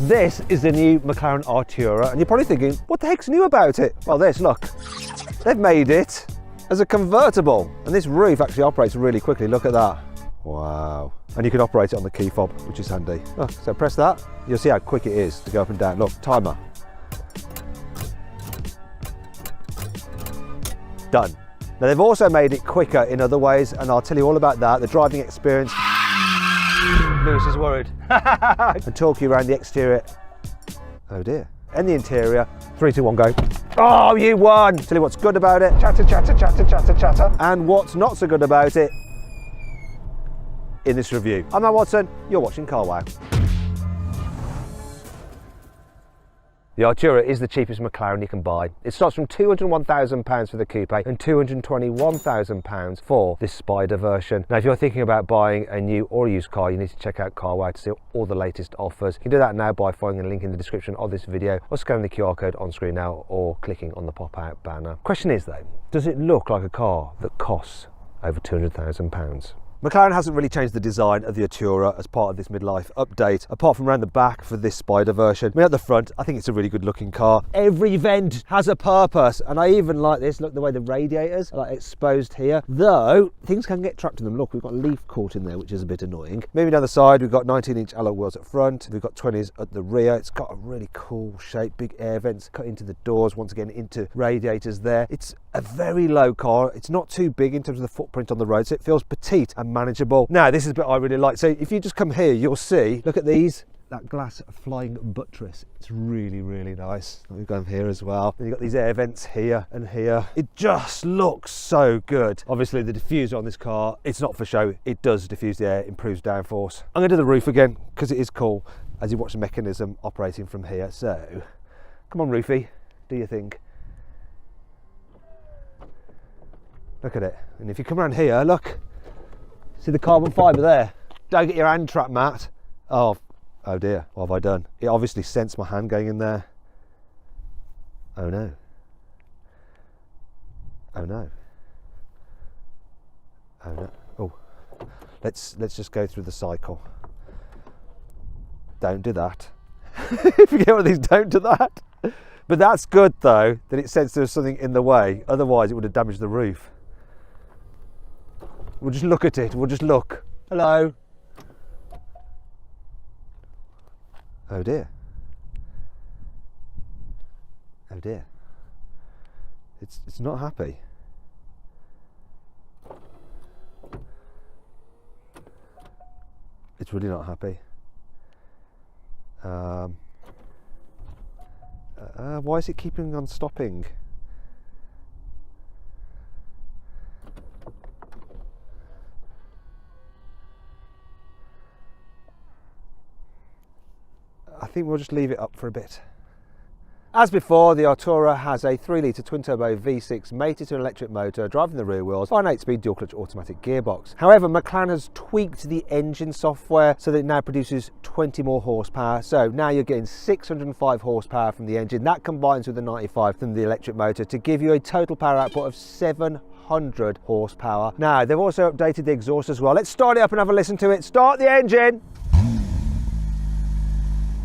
This is the new McLaren Artura, and you're probably thinking, what the heck's new about it? Well, this, look, they've made it as a convertible, and this roof actually operates really quickly. Look at that. Wow. And you can operate it on the key fob, which is handy. Look, so press that, you'll see how quick it is to go up and down. Look, timer. Done. Now they've also made it quicker in other ways, and I'll tell you all about that, the driving experience. Lewis is worried. And talk you around the exterior. Oh dear. And the interior. 3, 2, 1, go. Oh, you won! Tell you what's good about it. Chatter, chatter, chatter, chatter, chatter. And what's not so good about it in this review. I'm Matt Watson, you're watching Carwow. The Artura is the cheapest McLaren you can buy. It starts from £201,000 for the coupe and £221,000 for this Spider version. Now, if you're thinking about buying a new or used car, you need to check out Carwow to see all the latest offers. You can do that now by finding a link in the description of this video, or scanning the QR code on screen now, or clicking on the pop-out banner. Question is though, does it look like a car that costs over £200,000? McLaren hasn't really changed the design of the Artura as part of this midlife update, apart from around the back for this Spider version. I mean, at the front, I think it's a really good looking car. Every vent has a purpose, and I even like this. Look, the way the radiators are like exposed here, though things can get trapped in them. Look, we've got a leaf caught in there, which is a bit annoying. Moving down the side, we've got 19-inch alloy wheels at front. We've got 20s at the rear. It's got a really cool shape, big air vents cut into the doors, once again into radiators there. It's a very low car. It's not too big in terms of the footprint on the road, so it feels petite and manageable. Now, this is the bit I really like. So if you just come here, you'll see, look at these, that glass flying buttress. It's really, really nice. We've got them here as well. And you've got these air vents here and here. It just looks so good. Obviously, the diffuser on this car, it's not for show. It does diffuse the air, improves downforce. I'm gonna do the roof again, because it is cool as you watch the mechanism operating from here. So, come on, roofie, do your thing. Look at it. And if you come around here, look, see the carbon fibre there? Don't get your hand trapped, Matt. Oh dear, what have I done? It obviously sensed my hand going in there. Oh no. Oh no. Oh no. Oh, let's just go through the cycle. Don't do that. If you get one of these, don't do that. But that's good though, that it sensed there was something in the way. Otherwise it would have damaged the roof. We'll just look at it, we'll just look. Hello. Oh dear. Oh dear. It's not happy. It's really not happy. Why is it keeping on stopping? I think we'll just leave it up for a bit. As before, the Artura has a 3-litre twin-turbo V6 mated to an electric motor driving the rear wheels by an 8-speed dual-clutch automatic gearbox. However, McLaren has tweaked the engine software so that it now produces 20 more horsepower. So now you're getting 605 horsepower from the engine. That combines with the 95 from the electric motor to give you a total power output of 700 horsepower. Now, they've also updated the exhaust as well. Let's start it up and have a listen to it. Start the engine!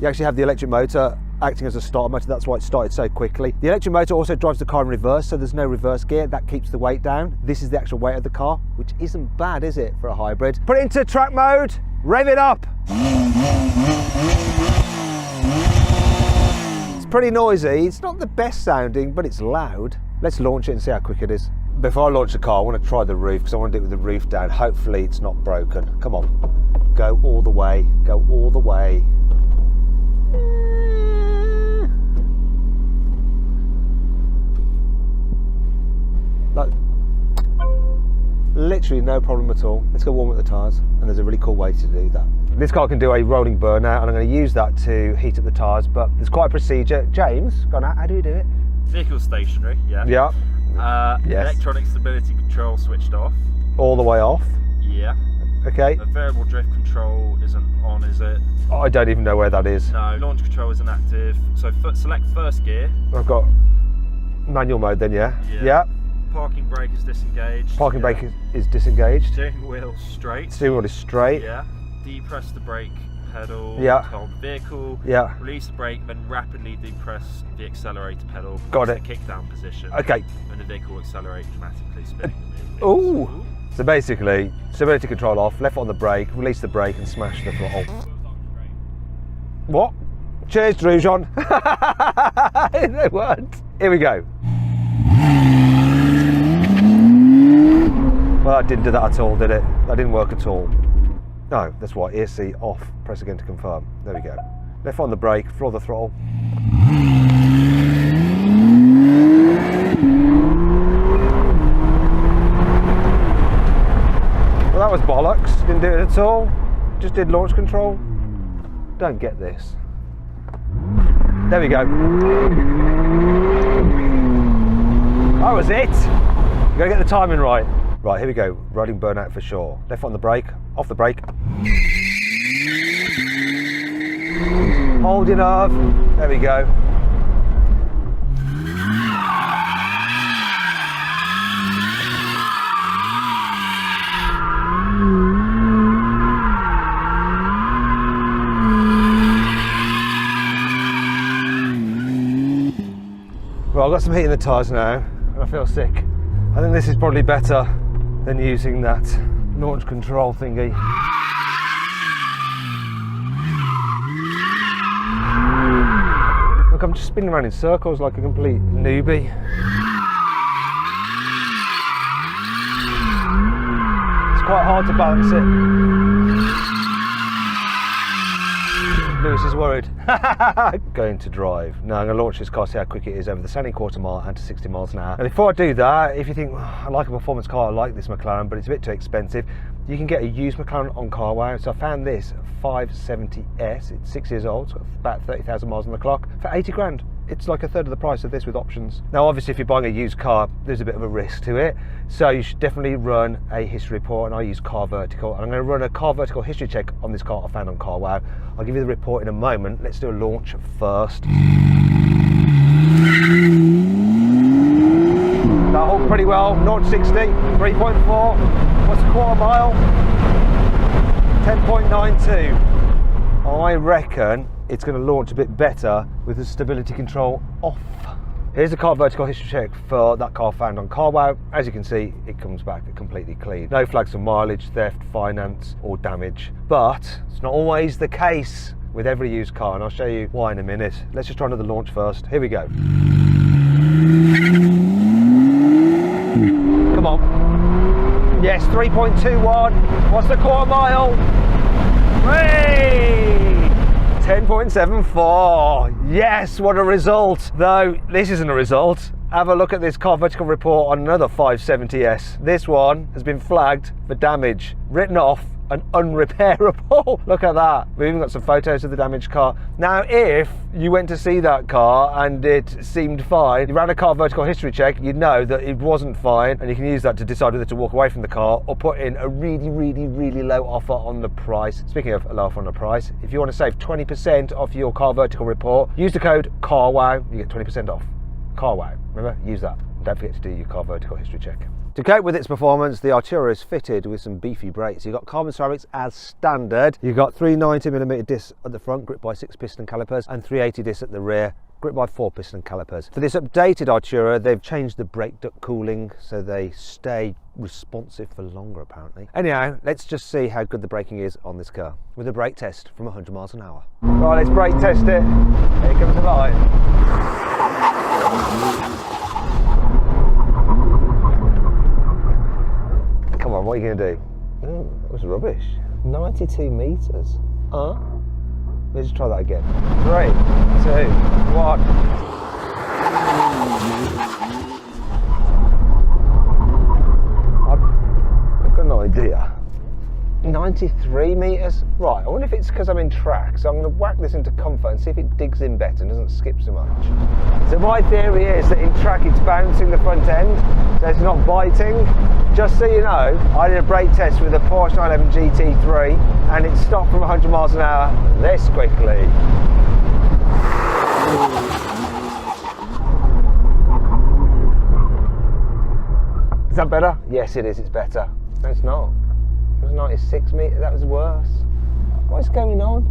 You actually have the electric motor acting as a starter motor, that's why it started so quickly. The electric motor also drives the car in reverse, so there's no reverse gear. That keeps the weight down. This is the actual weight of the car, which isn't bad, is it, for a hybrid? Put it into track mode, rev it up. It's pretty noisy. It's not the best sounding, but it's loud. Let's launch it and see how quick it is. Before I launch the car, I want to try the roof, because I want to do it with the roof down. Hopefully it's not broken. Come on, go all the way, go all the way. Like, literally no problem at all. Let's go warm up the tyres, and there's a really cool way to do that. This car can do a rolling burnout, and I'm going to use that to heat up the tyres, but there's quite a procedure. James, go on, how do you do it? Vehicle stationary, yeah. Yeah. Yes. Electronic stability control switched off. All the way off? Yeah. Okay. The variable drift control isn't on, is it? Oh, I don't even know where that is. No, launch control isn't active. So select first gear. I've got manual mode then, yeah? Yeah. Parking brake is disengaged. Parking brake is disengaged. Steering wheel straight. Steering wheel is straight. Yeah. Depress the brake pedal, Yeah. hold the vehicle, Yeah. release the brake, then rapidly depress the accelerator pedal. Got It's it. the kick down position. Okay. And the vehicle will accelerate dramatically, spinning the wheel. Ooh. So basically, stability control off, left foot on the brake, release the brake and smash the throttle. What? Cheers, Drujon. They weren't. Here we go. Well, that didn't do that at all, did it? That didn't work at all. No, that's why. ESC off. Press again to confirm. There we go. Left foot on the brake, floor the throttle. Well, that was bollocks. Didn't do it at all. Just did launch control. Don't get this. There we go. That was it. You gotta get the timing right. Right, here we go. Riding burnout for sure. Left foot on the brake, off the brake. Hold your nerve. There we go. Well, I've got some heat in the tyres now and I feel sick. I think this is probably better than using that launch control thingy. Look, I'm just spinning around in circles like a complete newbie. It's quite hard to balance it. Lewis is worried. Going to drive. Now I'm going to launch this car, see how quick it is over the 70 quarter mile and to 60 miles an hour. And before I do that, if you think, oh, I like a performance car, I like this McLaren, but it's a bit too expensive, you can get a used McLaren on carwow. So I found this 570S, it's 6 years old, it's got about 30,000 miles on the clock, for 80 grand. It's like a third of the price of this with options. Now obviously if you're buying a used car, there's a bit of a risk to it. So you should definitely run a history report, and I use Car Vertical. And I'm going to run a Car Vertical history check on this car I found on carwow. I'll give you the report in a moment. Let's do a launch first. That hold pretty well, 0 to 60, 3.4. What's a quarter mile? 10.92. I reckon it's going to launch a bit better with the stability control off. Here's the Car Vertical history check for that car found on carwow. As you can see, it comes back completely clean. No flags for mileage, theft, finance or damage. But it's not always the case with every used car, and I'll show you why in a minute. Let's just try another launch first. Here we go. Come on. Yes, 3.21. What's the quarter mile? Hey! 10.74. Yes, what a result. Though this isn't a result. Have a look at this Car Vertical report on another 570S. This one has been flagged for damage, written off and unrepairable. Look at that. We've even got some photos of the damaged car. Now, if you went to see that car and it seemed fine, you ran a Car Vertical history check, you'd know that it wasn't fine, and you can use that to decide whether to walk away from the car or put in a really, really, really low offer on the price. Speaking of a low offer on the price, if you want to save 20% off your Car Vertical report, use the code CARWOW, you get 20% off. CARWOW, remember? Use that. Don't forget to do your Car Vertical history check. To cope with its performance, the Artura is fitted with some beefy brakes. You've got carbon ceramics as standard. You've got 390mm discs at the front, gripped by 6 piston calipers, and 380 discs at the rear, gripped by 4 piston calipers. For this updated Artura, they've changed the brake duct cooling so they stay responsive for longer, apparently. Anyhow, let's just see how good the braking is on this car with a brake test from 100 miles an hour. Right, let's brake test it. Here comes the line. Come on, what are you going to do? Oh, that was rubbish. 92 metres. Let's just try that again. 3, 2, 1. I've got no idea. 93 metres? Right, I wonder if it's because I'm in track, so I'm going to whack this into comfort and see if it digs in better and doesn't skip so much. So my theory is that in track it's bouncing the front end, so it's not biting. Just so you know, I did a brake test with a Porsche 911 GT3 and it stopped from 100 miles an hour this quickly. Is that better? Yes it is, it's better. No it's not. It was 96 metres, that was worse. What's going on?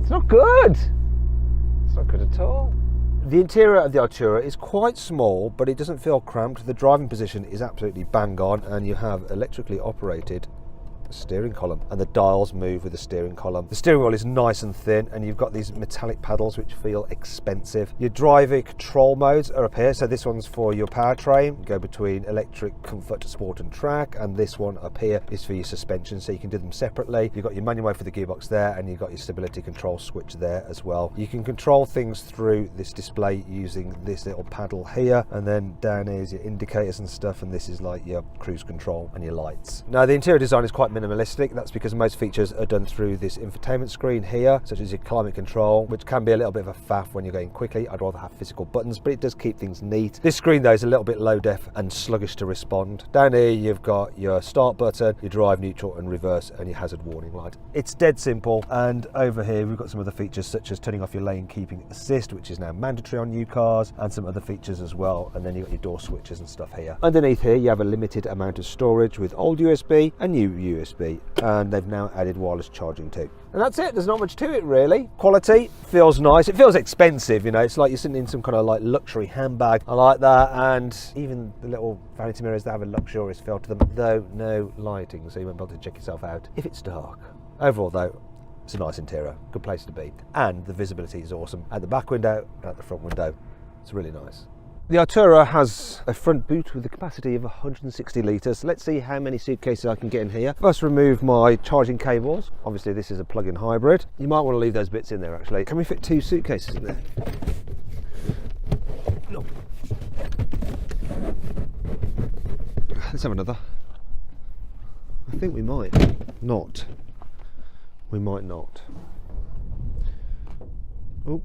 It's not good. It's not good at all. The interior of the Artura is quite small, but it doesn't feel cramped. The driving position is absolutely bang on, and you have electrically operated steering column, and the dials move with the steering column. The steering wheel is nice and thin, and you've got these metallic paddles which feel expensive. Your driver control modes are up here, so this one's for your powertrain. You go between electric, comfort, sport and track, and this one up here is for your suspension, so you can do them separately. You've got your manual mode for the gearbox there, and you've got your stability control switch there as well. You can control things through this display using this little paddle here, and then down here is your indicators and stuff, and this is like your cruise control and your lights. Now the interior design is quite minimalistic. That's because most features are done through this infotainment screen here, such as your climate control, which can be a little bit of a faff when you're going quickly. I'd rather have physical buttons, but it does keep things neat. This screen though is a little bit low def and sluggish to respond. Down here you've got your start button, your drive, neutral and reverse, and your hazard warning light. It's dead simple. And over here we've got some other features such as turning off your lane keeping assist, which is now mandatory on new cars, and some other features as well. And then you've got your door switches and stuff here. Underneath here you have a limited amount of storage with old USB and new USB, and they've now added wireless charging too. And that's it. There's not much to it really. Quality feels nice. It feels expensive, you know. It's like you're sitting in some kind of like luxury handbag. I like that. And even the little vanity mirrors that have a luxurious feel to them, though no lighting, so you won't be able to check yourself out if it's dark. Overall though, it's a nice interior, good place to be, and the visibility is awesome at the back window and at the front window. It's really nice. The Artura has a front boot with a capacity of 160 litres. Let's see how many suitcases I can get in here. First, remove my charging cables. Obviously this is a plug-in hybrid. You might want to leave those bits in there actually. Can we fit 2 suitcases in there? No. Let's have another. I think we might not. We might not. Oh.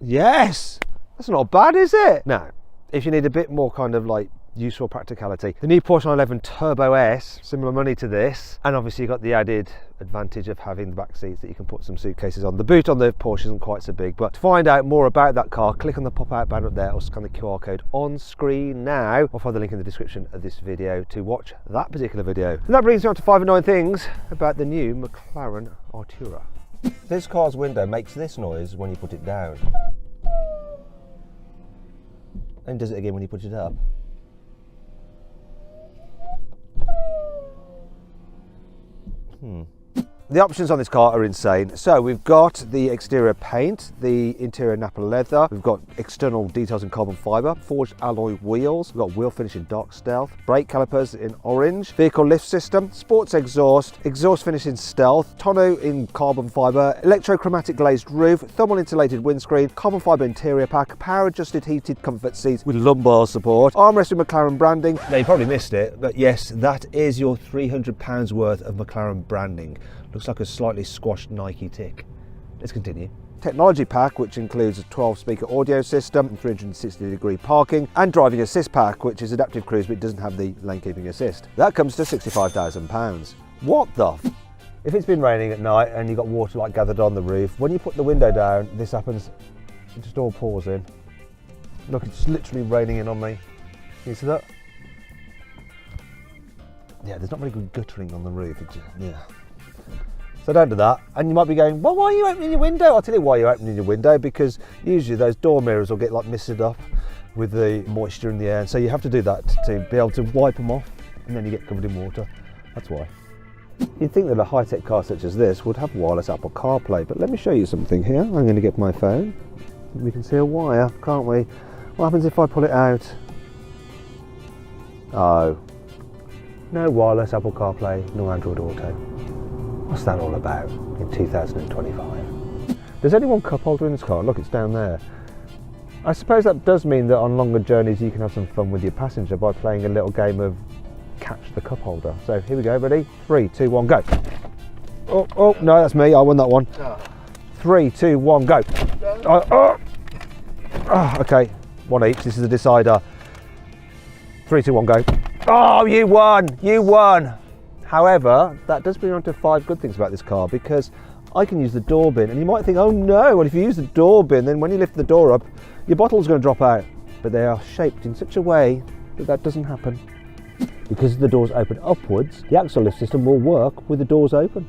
Yes! That's not bad, is it? Now, if you need a bit more kind of like useful practicality, the new Porsche 911 Turbo S, similar money to this, and obviously you've got the added advantage of having the back seats that you can put some suitcases on. The boot on the Porsche isn't quite so big, but to find out more about that car, click on the pop-out banner up there or scan the QR code on screen now, or find the link in the description of this video to watch that particular video. And that brings me on to 5 annoying things about the new McLaren Artura. This car's window makes this noise when you put it down, and does it again when you put it up. The options on this car are insane. So we've got the exterior paint, the interior Napa leather, we've got external details in carbon fibre, forged alloy wheels, we've got wheel finish in dark stealth, brake calipers in orange, vehicle lift system, sports exhaust, exhaust finish in stealth, tonneau in carbon fibre, electrochromatic glazed roof, thermal insulated windscreen, carbon fibre interior pack, power adjusted heated comfort seats with lumbar support, armrest with McLaren branding. Now you probably missed it, but yes, that is your £300 worth of McLaren branding. Looks like a slightly squashed Nike tick. Let's continue. Technology pack, which includes a 12-speaker audio system, 360-degree parking, and driving assist pack, which is adaptive cruise but doesn't have the lane keeping assist. That comes to £65,000. What the f? If it's been raining at night and you've got water like gathered on the roof, when you put the window down, this happens. It just all pours in. Look, it's literally raining in on me. Can you see that? Yeah, there's not very good guttering on the roof. Yeah. So don't do that. And you might be going, well, why are you opening your window? I'll tell you why you're opening your window, because usually those door mirrors will get like misted up with the moisture in the air. And so you have to do that to be able to wipe them off, and then you get covered in water. That's why. You'd think that a high-tech car such as this would have wireless Apple CarPlay, but let me show you something here. I'm going to get my phone. We can see a wire, can't we? What happens if I pull it out? Oh. No wireless Apple CarPlay, no Android Auto. What's that all about in 2025? There's only one cup holder in this car. Look, it's down there. I suppose that does mean that on longer journeys you can have some fun with your passenger by playing a little game of catch the cup holder. So here we go, ready? 3, 2, 1, go. Oh, no, that's me. I won that one. 3, 2, 1, go. Okay, one each. This is a decider. 3, 2, 1, go. Oh, you won! You won! However, that does bring on to 5 good things about this car, because I can use the door bin, and you might think, oh no, well if you use the door bin, then when you lift the door up, your bottle's going to drop out. But they are shaped in such a way that that doesn't happen. Because the doors open upwards, the axle lift system will work with the doors open.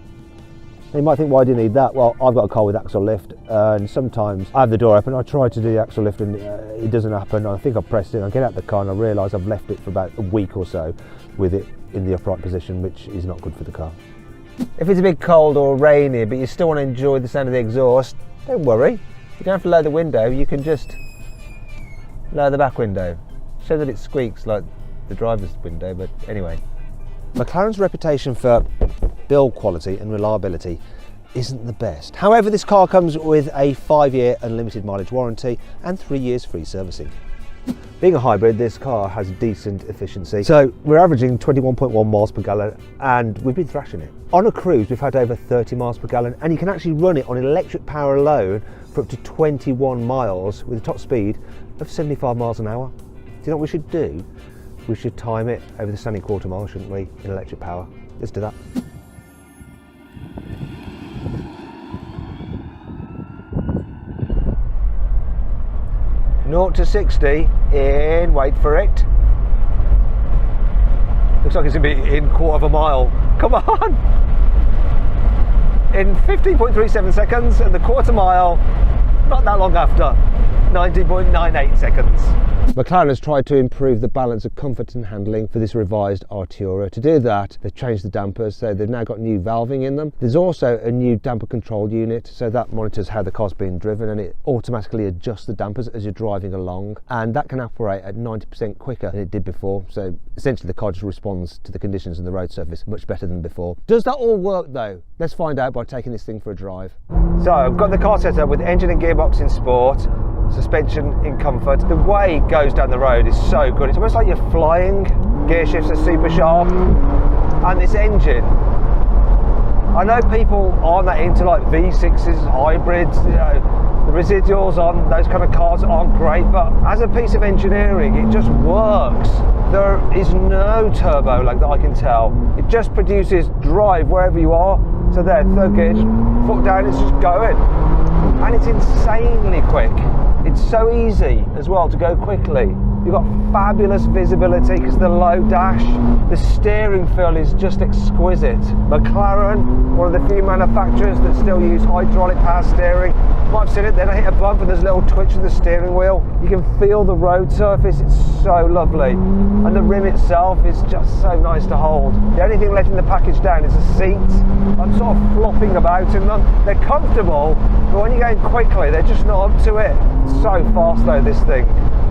You might think, why do you need that? Well, I've got a car with axle lift, and sometimes I have the door open, I try to do the axle lift and it doesn't happen. I think I've pressed it, I get out the car and I realise I've left it for about a week or so with it in the upright position, which is not good for the car. If it's a bit cold or rainy, but you still want to enjoy the sound of the exhaust, don't worry. You don't have to lower the window, you can just lower the back window. So that it squeaks like the driver's window, but anyway. McLaren's reputation for build quality and reliability isn't the best. However, this car comes with a 5-year unlimited mileage warranty and 3 years free servicing. Being a hybrid, this car has decent efficiency. So we're averaging 21.1 miles per gallon and we've been thrashing it. On a cruise, we've had over 30 miles per gallon, and you can actually run it on electric power alone for up to 21 miles with a top speed of 75 miles an hour. Do you know what we should do? We should time it over the standing quarter mile, shouldn't we, in electric power? Let's do that. Naught to 60 in, wait for it. Looks like it's going to be in quarter of a mile. Come on! In 15.37 seconds, and the quarter mile, not that long after, 19.98 seconds. McLaren has tried to improve the balance of comfort and handling for this revised Artura. To do that, they've changed the dampers, so they've now got new valving in them. There's also a new damper control unit, so that monitors how the car's being driven and it automatically adjusts the dampers as you're driving along, and that can operate at 90% quicker than it did before. So essentially the car just responds to the conditions and the road surface much better than before. Does that all work though? Let's find out by taking this thing for a drive. So I've got the car set up with engine and gearbox in sport, suspension in comfort. The way it goes down the road is so good. It's almost like you're flying. Gear shifts are super sharp, and this engine, I know people aren't that into like V6s, hybrids, you know, the residuals on those kind of cars aren't great, but as a piece of engineering it just works. There is no turbo lag that I can tell. It just produces drive wherever you are. So there, third gear, just foot down, it's just going. And it's insanely quick. It's so easy as well to go quickly. You've got fabulous visibility because of the low dash. The steering feel is just exquisite. McLaren, one of the few manufacturers that still use hydraulic power steering. You might have seen it, then I hit a bump and there's a little twitch of the steering wheel. You can feel the road surface, it's so lovely. And the rim itself is just so nice to hold. The only thing letting the package down is the seats. I'm sort of flopping about in them. They're comfortable, but when you're going quickly, they're just not up to it. It's so fast though, this thing.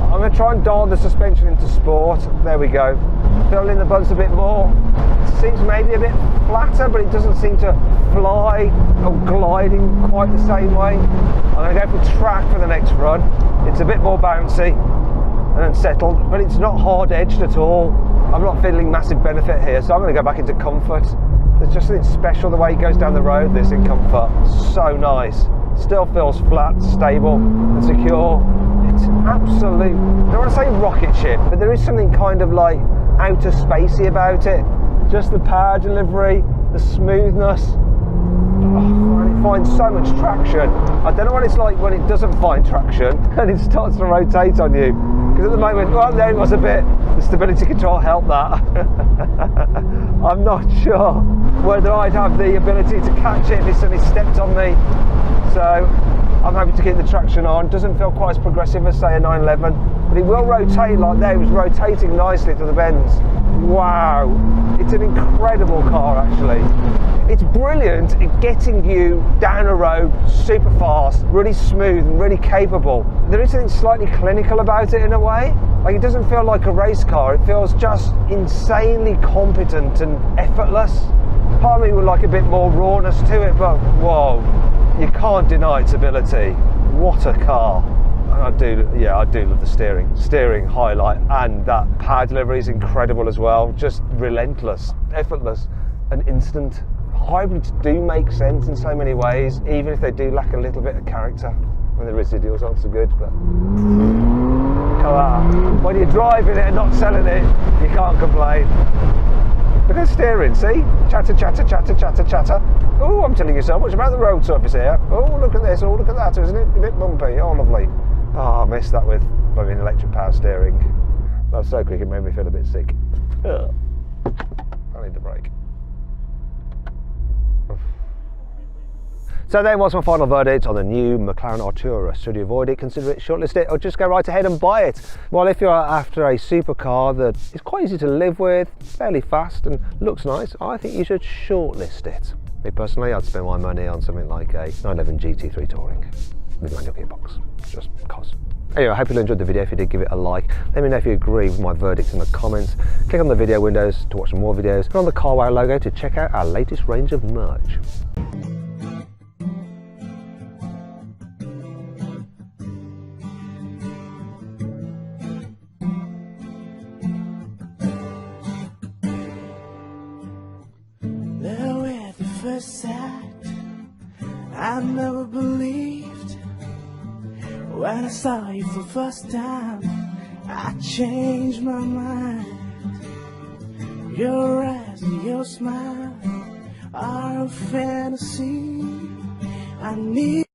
I'm going to try and dial the suspension into sport. There we go. Fill in the bumps a bit more. It seems maybe a bit flatter, but it doesn't seem to fly or gliding quite the same way. I'm going to go for track for the next run. It's a bit more bouncy and unsettled, but it's not hard edged at all. I'm not feeling massive benefit here, so I'm going to go back into comfort. There's just something special the way it goes down the road, this in comfort. So nice. Still feels flat, stable and secure. It's absolute, I don't want to say rocket ship, but there is something kind of like outer spacey about it. Just the power delivery, the smoothness. Oh, and it finds so much traction. I don't know what it's like when it doesn't find traction and it starts to rotate on you. Because at the moment, well, there it was a bit, the stability control helped that. I'm not sure whether I'd have the ability to catch it if it suddenly stepped on me. So I'm happy to keep the traction on. Doesn't feel quite as progressive as say a 911, but it will rotate like there. It was rotating nicely to the bends. Wow, it's an incredible car actually. It's brilliant at getting you down a road super fast, really smooth and really capable. There is something slightly clinical about it in a way. Like it doesn't feel like a race car, it feels just insanely competent and effortless. Part of me would like a bit more rawness to it, but whoa, you can't deny its ability. What a car. And I do love the steering. Steering highlight, and that power delivery is incredible as well. Just relentless, effortless and instant. Hybrids do make sense in so many ways, even if they do lack a little bit of character when the residuals aren't so good. But when you're driving it and not selling it, you can't complain. Look at the steering, see? Chatter, chatter, chatter, chatter, chatter. Oh, I'm telling you so much about the road surface here. Oh, look at this, oh, look at that, isn't it? A bit bumpy, oh, lovely. Oh, I missed that with an electric power steering. That was so quick, it made me feel a bit sick. Ugh. I need the brake. So then, what's my final verdict on the new McLaren Artura? Should you avoid it, consider it, shortlist it, or just go right ahead and buy it? Well, if you're after a supercar that is quite easy to live with, fairly fast and looks nice, I think you should shortlist it. Me personally, I'd spend my money on something like a 911 GT3 Touring with manual gearbox, just cause. Anyway, I hope you enjoyed the video. If you did, give it a like. Let me know if you agree with my verdict in the comments. Click on the video windows to watch some more videos, and on the carwow logo to check out our latest range of merch. There at the first sight, I never believed. When I saw you for the first time, I changed my mind. Your eyes and your smile are a fantasy. I need